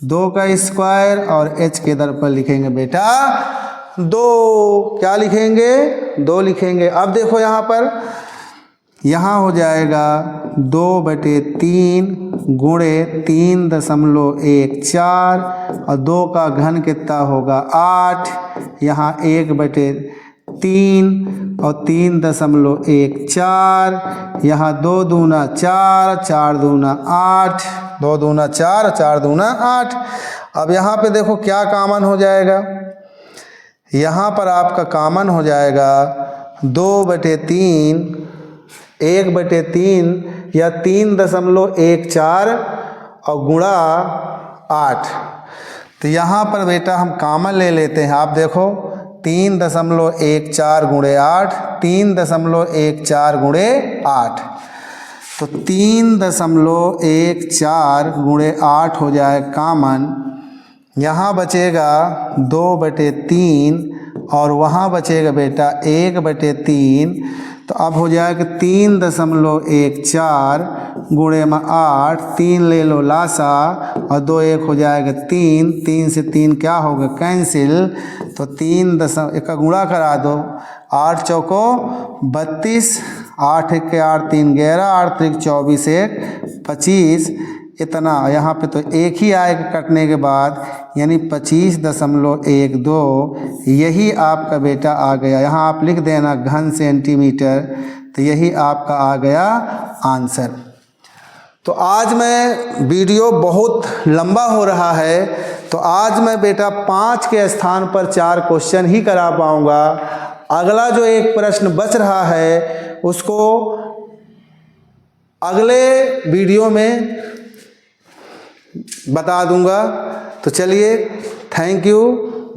2 का स्क्वायर और एच के दर पर लिखेंगे बेटा 2। क्या लिखेंगे? 2 लिखेंगे। अब देखो यहाँ पर, यहाँ हो जाएगा 2 बटे 3 गुणे 3.14 और 2 का घन कितना होगा 8, यहाँ 1 बटे 3 और 3.14, यहाँ 2 दूना 4, 4 दूना 8, 2 दूना 4, 4 दूना 8। अब यहाँ पे देखो क्या कॉमन हो जाएगा, यहाँ पर आपका कॉमन हो जाएगा 2 बटे 3, 1 बटे 3 या 3.14 और गुणा 8। तो यहाँ पर बेटा हम कॉमन ले लेते हैं। आप देखो 3.14 गुणे 8, 3.14 गुणे 8, तो 3.14 गुणे 8 हो जाए कॉमन। यहाँ बचेगा 2 बटे 3 और वहाँ बचेगा बेटा 1 बटे 3। तो अब हो जाएगा 3.14 गुणे में 8, 3 ले लो लासा और 2 1 हो जाएगा 3, 3 से 3 क्या होगा कैंसिल, तो 1 का गुणा करा दो, 8 चौको 32, 8 1 के 8 3 11, 8 3 24 1 25, इतना यहाँ पे तो एक ही आएगा कटने के बाद, यानी 25.12। यही आपका बेटा आ गया। यहाँ आप लिख देना घन सेंटीमीटर। तो यही आपका आ गया आंसर। तो आज मैं वीडियो बहुत लंबा हो रहा है, तो आज मैं बेटा 5 के स्थान पर 4 क्वेश्चन ही करा पाऊँगा। अगला जो एक प्रश्न बच रहा है उसको अगले वीडियो में बता दूंगा। तो चलिए, थैंक यू,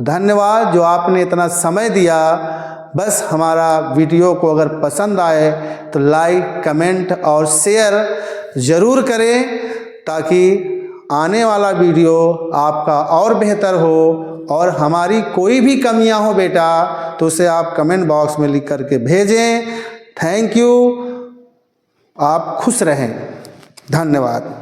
धन्यवाद जो आपने इतना समय दिया। बस हमारा वीडियो को अगर पसंद आए तो लाइक, कमेंट और शेयर ज़रूर करें, ताकि आने वाला वीडियो आपका और बेहतर हो। और हमारी कोई भी कमियां हो बेटा तो उसे आप कमेंट बॉक्स में लिख करके भेजें। थैंक यू, आप खुश रहें, धन्यवाद।